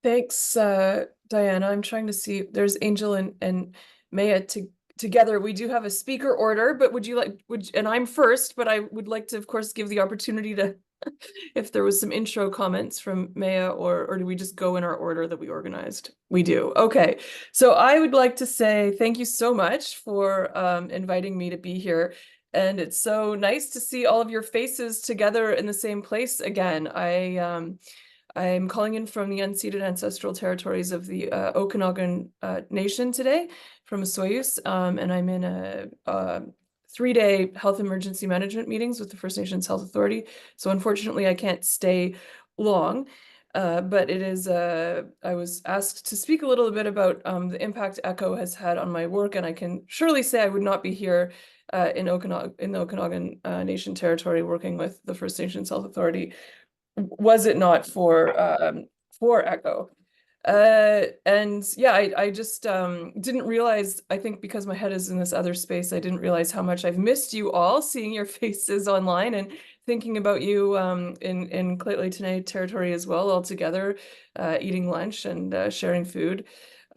Thanks, Diana. I'm trying to see. There's Angel and Maya together. We do have a speaker order, but would you like, and I'm first, but I would like to, of course, give the opportunity to, if there was some intro comments from Maya, or do we just go in our order that we organized? We do. Okay. So I would like to say thank you so much for inviting me to be here. And it's so nice to see all of your faces together in the same place again. I'm calling in from the unceded ancestral territories of the Okanagan Nation today from Soyuz, and I'm in a 3-day health emergency management meetings with the First Nations Health Authority. So unfortunately, I can't stay long, but I was asked to speak a little bit about the impact ECHO has had on my work, and I can surely say I would not be here in the Okanagan Nation territory working with the First Nations Health Authority was it not for Echo. And yeah, I just didn't realize, I think because my head is in this other space, I didn't realize how much I've missed you all, seeing your faces online and thinking about you in Lheidli T'enneh territory as well, all together, eating lunch and sharing food.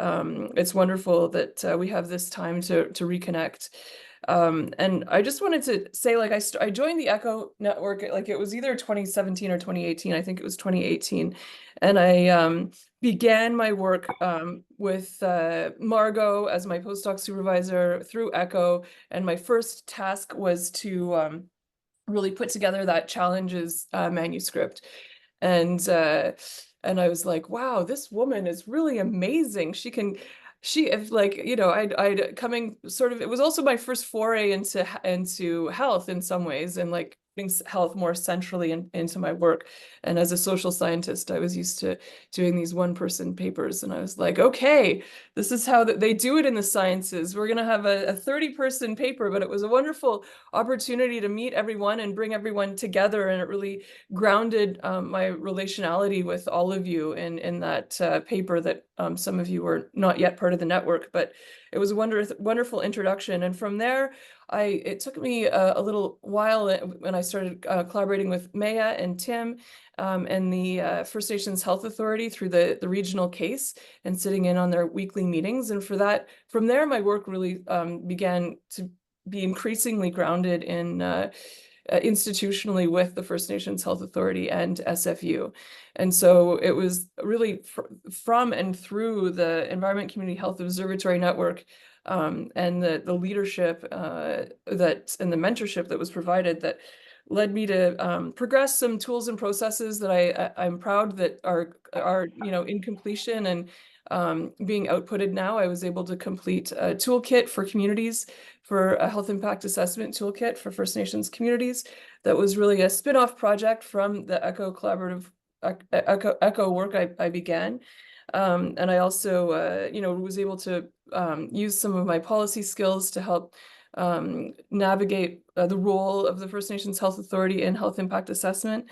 It's wonderful that we have this time to reconnect. And I just wanted to say, like, I joined the Echo Network, like it was either 2017 or 2018. I think it was 2018. And I began my work with Margot as my postdoc supervisor through Echo. And my first task was to really put together that challenges manuscript. And I was like, wow, this woman is really amazing. If like, I'd coming sort of, it was also my first foray into health in some ways, and like putting health more centrally into my work. And as a social scientist, I was used to doing these one-person papers, and I was like, okay, this is how they do it in the sciences. We're gonna have a 30-person paper, but it was a wonderful opportunity to meet everyone and bring everyone together, and it really grounded my relationality with all of you in that paper that some of you were not yet part of the network, but it was a wonderful introduction. And from there, it took me a little while when I started collaborating with Maya and Tim and the First Nations Health Authority through the regional case and sitting in on their weekly meetings. And from there, my work really began to be increasingly grounded in institutionally with the First Nations Health Authority and SFU. And so it was really from and through the Environment Community Health Observatory Network and the leadership and the mentorship that was provided that led me to progress some tools and processes that I'm proud that are in completion and being outputted now. I was able to complete a toolkit for communities, for a health impact assessment toolkit for First Nations communities. That was really a spin-off project from the ECHO collaborative ECHO work I began. And I also, was able to use some of my policy skills to help navigate the role of the First Nations Health Authority in health impact assessment.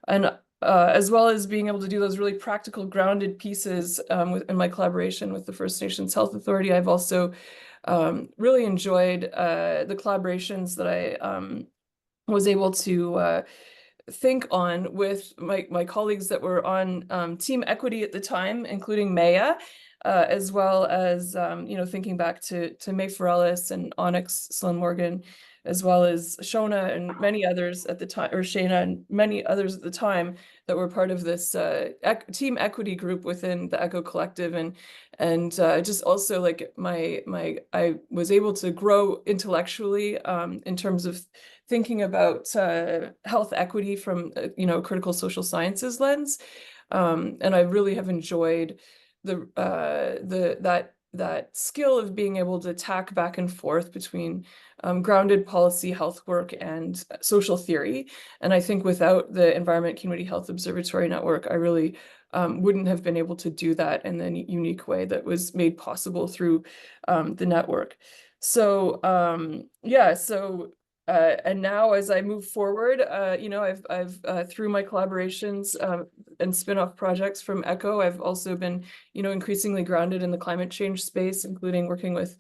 And as well as being able to do those really practical, grounded pieces in my collaboration with the First Nations Health Authority. I've also really enjoyed the collaborations that I was able to think on with my colleagues that were on Team Equity at the time, including Maya, as well as thinking back to May Forellis and Onyx Sloan Morgan, as well as Shona and many others at the time, or Shana and many others at the time that were part of this Team Equity group within the Echo Collective, and just also like I was able to grow intellectually in terms of thinking about health equity from critical social sciences lens, and I really have enjoyed that skill of being able to tack back and forth between grounded policy health work and social theory. And I think without the Environment Community Health Observatory Network, I really wouldn't have been able to do that in the unique way that was made possible through the network. So and now as I move forward, I've through my collaborations and spin-off projects from ECHO, I've also been, increasingly grounded in the climate change space, including working with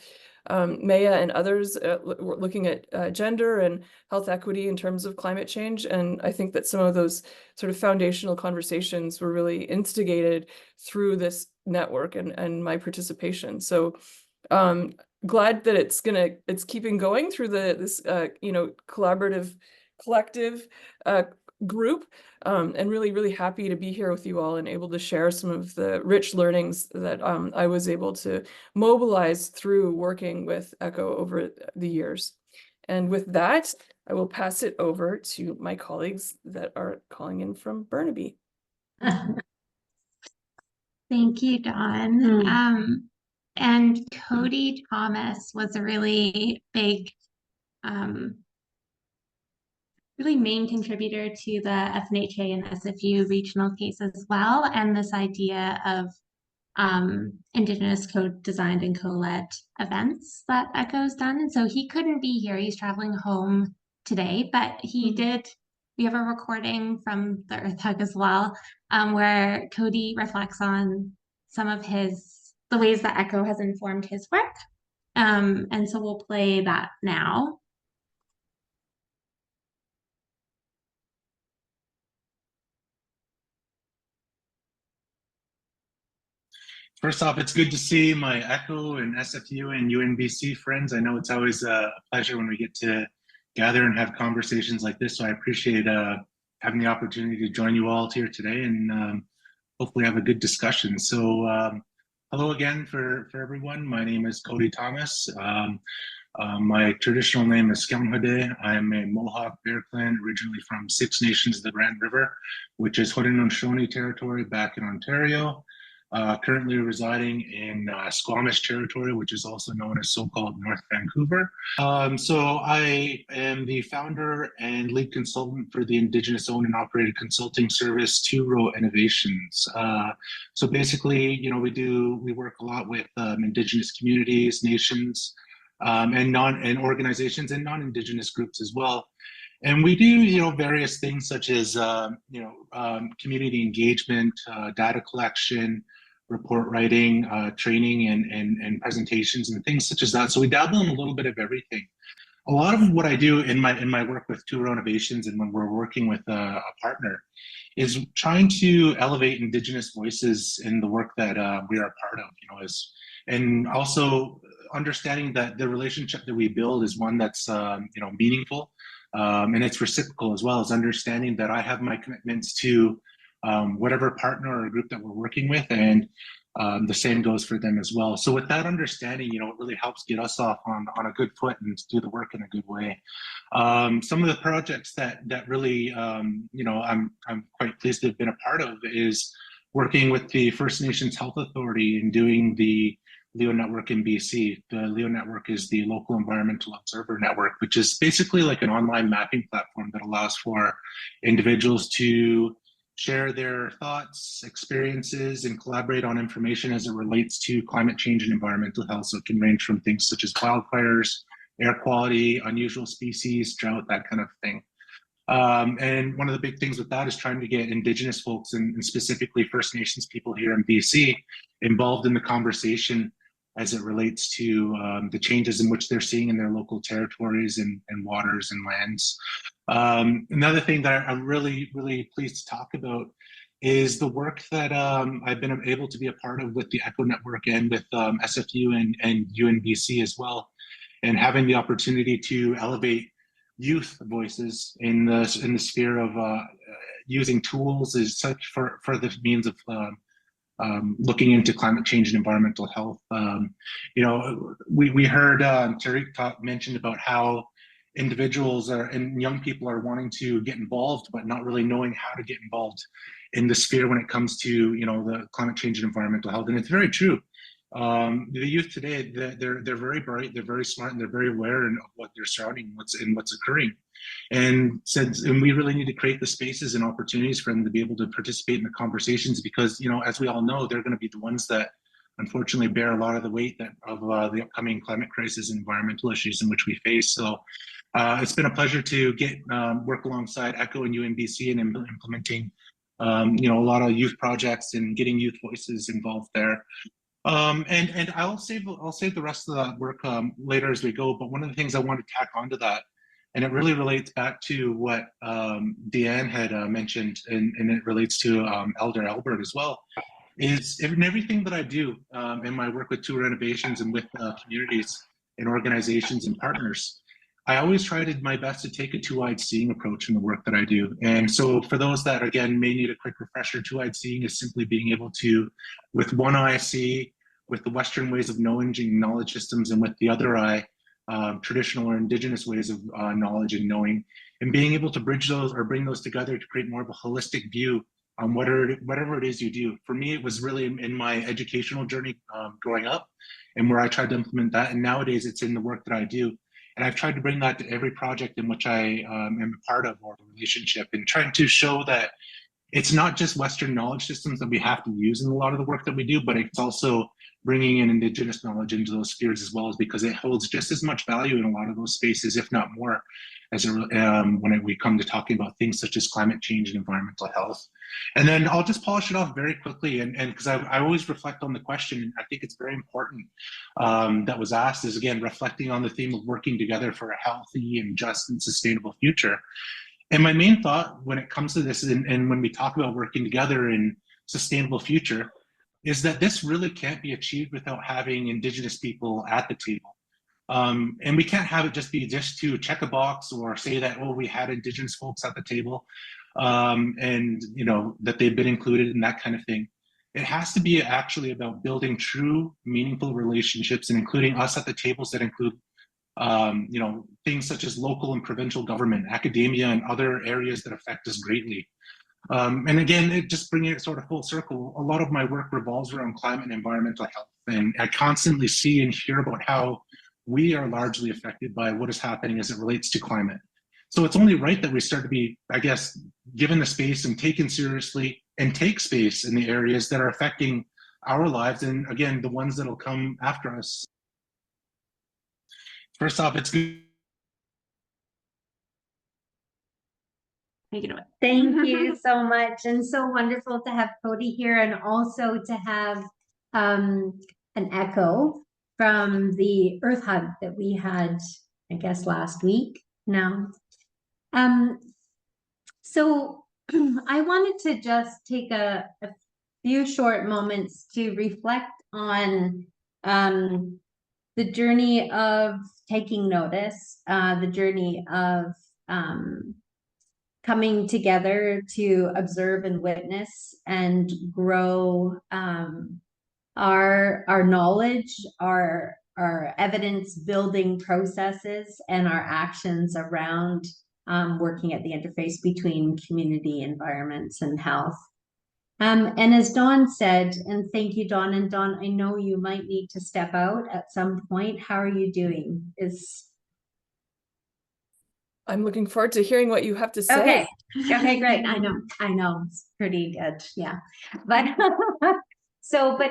Maya and others looking at gender and health equity in terms of climate change. And I think that some of those sort of foundational conversations were really instigated through this network and my participation. So glad that it's keeping going through this collaborative collective group, and really happy to be here with you all and able to share some of the rich learnings that I was able to mobilize through working with ECHO over the years. And with that, I will pass it over to my colleagues that are calling in from Burnaby. Thank you, Dawn. And Cody Thomas was a really big, really main contributor to the FNHA and SFU regional case as well, and this idea of Indigenous co-designed and co-led events that ECHO's done. And so he couldn't be here. He's traveling home today, but he did. We have a recording from the Earth Hug as well, where Cody reflects on some of the ways that ECHO has informed his work. And so we'll play that now. First off, it's good to see my ECHO and SFU and UNBC friends. I know it's always a pleasure when we get to gather and have conversations like this. So I appreciate having the opportunity to join you all here today and hopefully have a good discussion. So hello again for everyone. My name is Cody Thomas. My traditional name is Skemhode. I am a Mohawk Bear Clan, originally from Six Nations of the Grand River, which is Haudenosaunee territory back in Ontario. Currently residing in Squamish territory, which is also known as so-called North Vancouver. So I am the founder and lead consultant for the Indigenous owned and operated consulting service Two Row Innovations. So basically, we work a lot with Indigenous communities, nations, and organizations and non-Indigenous groups as well. And we do, various things such as, community engagement, data collection, report writing, training, and presentations and things such as that. So we dabble in a little bit of everything. A lot of what I do in my work with Two Row Innovations and when we're working with a partner is trying to elevate Indigenous voices in the work that we are a part of, and also understanding that the relationship that we build is one that's, meaningful, and it's reciprocal, as well as understanding that I have my commitments to whatever partner or group that we're working with, and the same goes for them as well. So with that understanding, it really helps get us off on a good foot and do the work in a good way. Some of the projects that really, I'm quite pleased to have been a part of is working with the First Nations Health Authority and doing the LEO network in BC. The LEO network is the Local Environmental Observer Network, which is basically like an online mapping platform that allows for individuals to share their thoughts, experiences, and collaborate on information as it relates to climate change and environmental health. So it can range from things such as wildfires, air quality, unusual species, drought, that kind of thing. And one of the big things with that is trying to get Indigenous folks and specifically First Nations people here in BC involved in the conversation as it relates to the changes in which they're seeing in their local territories and waters and lands. Another thing that I'm really, really pleased to talk about is the work that I've been able to be a part of with the ECHO Network and with SFU and UNBC as well, and having the opportunity to elevate youth voices in the sphere of using tools as such for the means of looking into climate change and environmental health. We heard Tariq mention about how individuals and young people are wanting to get involved, but not really knowing how to get involved in the sphere when it comes to the climate change and environmental health. And it's very true. The youth today, they're very bright, they're very smart, and they're very aware of what they're surrounding, what's occurring. And we really need to create the spaces and opportunities for them to be able to participate in the conversations, because as we all know, they're going to be the ones that unfortunately bear a lot of the weight of the upcoming climate crisis and environmental issues in which we face. So it's been a pleasure to work alongside ECHO and UNBC in implementing a lot of youth projects and getting youth voices involved there. And I'll save the rest of that work later as we go. But one of the things I want to tack onto that, and it really relates back to what Deanne had mentioned, and it relates to Elder Albert as well, is in everything that I do in my work with tour renovations and with communities and organizations and partners. I always try to my best to take a two-eyed seeing approach in the work that I do. And so for those that, again, may need a quick refresher, two-eyed seeing is simply being able to, with one eye, see with the Western ways of knowing knowledge systems, and with the other eye, traditional or indigenous ways of knowledge and knowing, and being able to bridge those or bring those together to create more of a holistic view on whatever it is you do. For me, it was really in my educational journey growing up, and where I tried to implement that. And nowadays, it's in the work that I do. And I've tried to bring that to every project in which I am a part of, or a relationship, and trying to show that it's not just Western knowledge systems that we have to use in a lot of the work that we do, but it's also bringing in indigenous knowledge into those spheres as well, because it holds just as much value in a lot of those spaces, if not more, as when we come to talking about things such as climate change and environmental health. And then I'll just polish it off very quickly, and because I always reflect on the question, and I think it's very important that was asked, is again reflecting on the theme of working together for a healthy and just and sustainable future. And my main thought when it comes to this, and when we talk about working together in sustainable future, is that this really can't be achieved without having Indigenous people at the table. And we can't have it just be just to check a box or say that, oh, we had Indigenous folks at the table, and that they've been included and that kind of thing. It has to be actually about building true, meaningful relationships, and including us at the tables that include things such as local and provincial government, academia, and other areas that affect us greatly. And again, it just bringing it sort of full circle, a lot of my work revolves around climate and environmental health. And I constantly see and hear about how we are largely affected by what is happening as it relates to climate. So it's only right that we start to be, I guess, given the space and taken seriously and take space in the areas that are affecting our lives, and again, the ones that'll come after us. First off, it's good. Take it away. Thank you so much, and so wonderful to have Cody here, and also to have an echo from the Earth Hug that we had, I guess, last week now. So I wanted to just take a few short moments to reflect on the journey of taking notice, the journey of coming together to observe and witness and grow our knowledge, our evidence building processes, and our actions around working at the interface between community, environments, and health. And as Dawn said, and thank you, Dawn, and Dawn, I know you might need to step out at some point. How are you doing? I'm looking forward to hearing what you have to say. Okay. Okay, great. I know. It's pretty good. Yeah. But but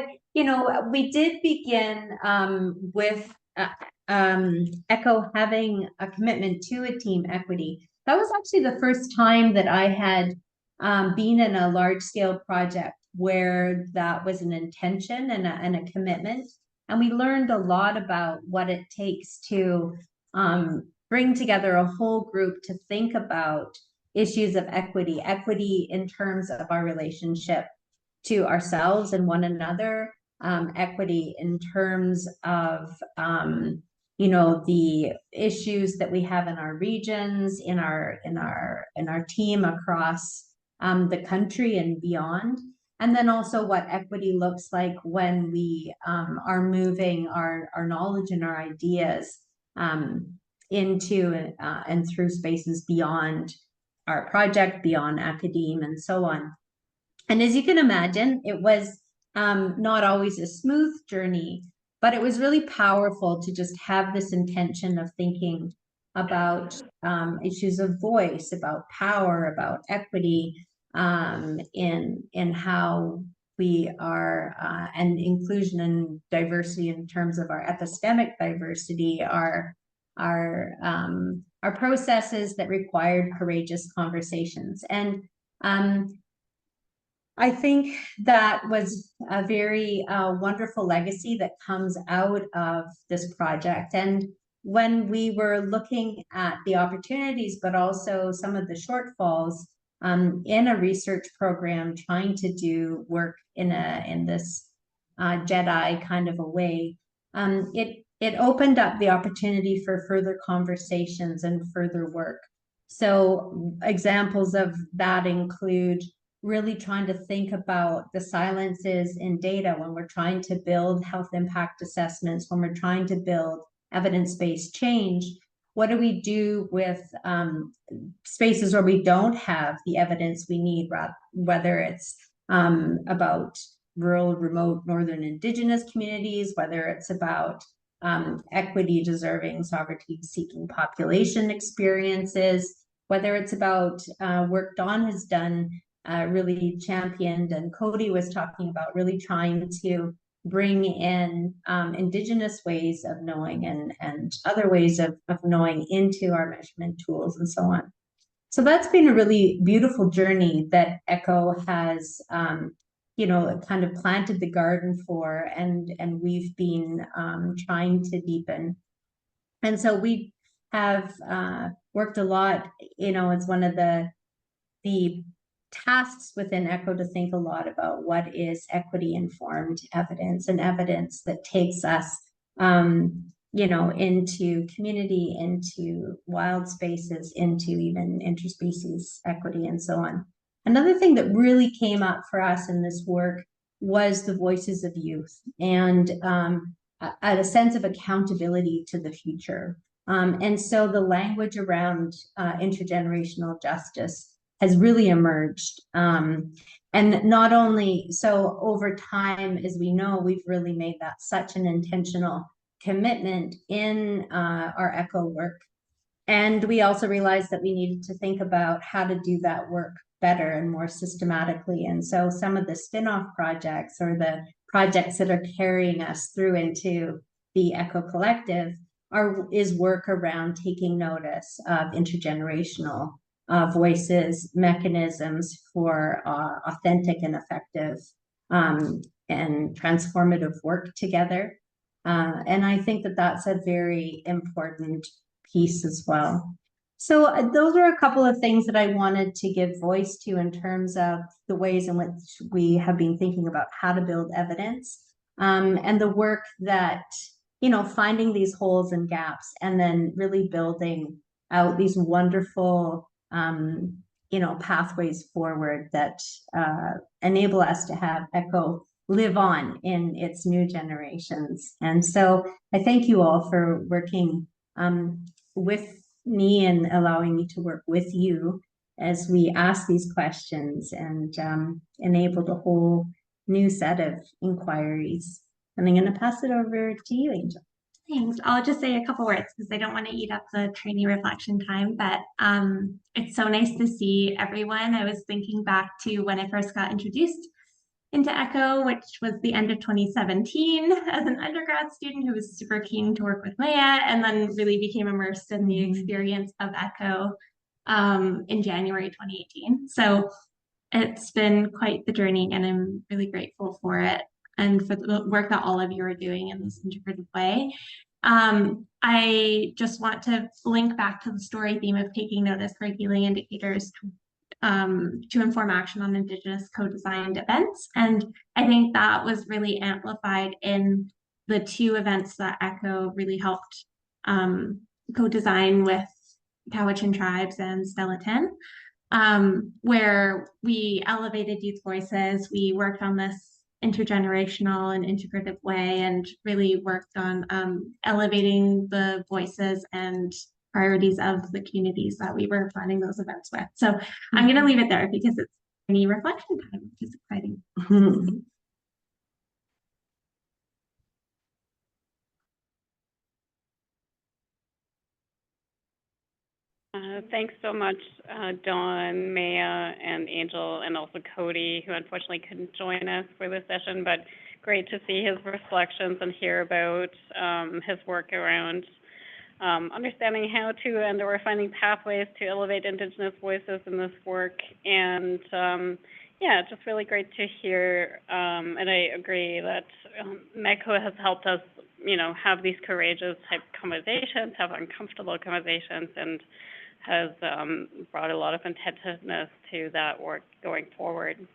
we did begin with Echo having a commitment to a team equity. That was actually the first time that I had been in a large scale project where that was an intention and a commitment. And we learned a lot about what it takes to bring together a whole group to think about issues of equity in terms of our relationship to ourselves and one another, equity in terms of the issues that we have in our regions, in our team across the country and beyond. And then also what equity looks like when we are moving our knowledge and our ideas into and through spaces beyond our project, beyond academia, and so on. And as you can imagine, it was not always a smooth journey, but it was really powerful to just have this intention of thinking about issues of voice, about power, about equity, in how we are, and inclusion and diversity in terms of our epistemic diversity, our processes that required courageous conversations. And I think that was a very wonderful legacy that comes out of this project. And when we were looking at the opportunities, but also some of the shortfalls in a research program, trying to do work in this JEDI kind of a way, it opened up the opportunity for further conversations and further work. So examples of that include really trying to think about the silences in data when we're trying to build health impact assessments, when we're trying to build evidence-based change. What do we do with spaces where we don't have the evidence we need, whether it's about rural, remote, northern Indigenous communities, whether it's about equity deserving, sovereignty seeking population experiences, whether it's about work Dawn has done, really championed, and Cody was talking about, really trying to bring in Indigenous ways of knowing and other ways of knowing into our measurement tools and so on. So that's been a really beautiful journey that ECHO has you know, kind of planted the garden for, and we've been trying to deepen. And so we have worked a lot, you know, it's one of the tasks within ECHO to think a lot about what is equity informed evidence, and evidence that takes us you know, into community, into wild spaces, into even interspecies equity and so on. Another thing that really came up for us in this work was the voices of youth, and a sense of accountability to the future. And so the language around intergenerational justice has really emerged. And not only so, over time, as we know, we've really made that such an intentional commitment in our ECHO work. And we also realized that we needed to think about how to do that work better and more systematically. And so some of the spin-off projects, or the projects that are carrying us through into the ECHO Collective, is work around taking notice of intergenerational voices, mechanisms for authentic and effective and transformative work together. And I think that that's a very important piece as well. So those are a couple of things that I wanted to give voice to in terms of the ways in which we have been thinking about how to build evidence, and the work that, you know, finding these holes and gaps, and then really building out these wonderful you know, pathways forward that enable us to have ECHO live on in its new generations. And so I thank you all for working with me and allowing me to work with you as we ask these questions and enabled a whole new set of inquiries. And I'm going to pass it over to you, Angel. Thanks. I'll just say a couple words because I don't want to eat up the trainee reflection time, but it's so nice to see everyone. I was thinking back to when I first got introduced into ECHO, which was the end of 2017, as an undergrad student who was super keen to work with Maya, and then really became immersed in the experience of ECHO in January 2018. So it's been quite the journey, and I'm really grateful for it and for the work that all of you are doing in this integrative way. I just want to link back to the story theme of taking notice for healing indicators to inform action on Indigenous co-designed events. And I think that was really amplified in the two events that ECHO really helped co-design with Cowichan tribes and Stellatan, where we elevated youth voices. We worked on this intergenerational and integrative way, and really worked on elevating the voices and priorities of the communities that we were planning those events with. So I'm going to leave it there because it's any reflection time, which is exciting. Thanks so much, Dawn, Maya, and Angel, and also Cody, who unfortunately couldn't join us for this session, but great to see his reflections and hear about his work around understanding how to or finding pathways to elevate Indigenous voices in this work. And yeah, just really great to hear. And I agree that MECO has helped us, have these courageous type conversations, have uncomfortable conversations, and has brought a lot of attentiveness to that work going forward.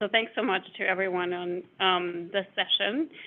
So thanks so much to everyone on this session.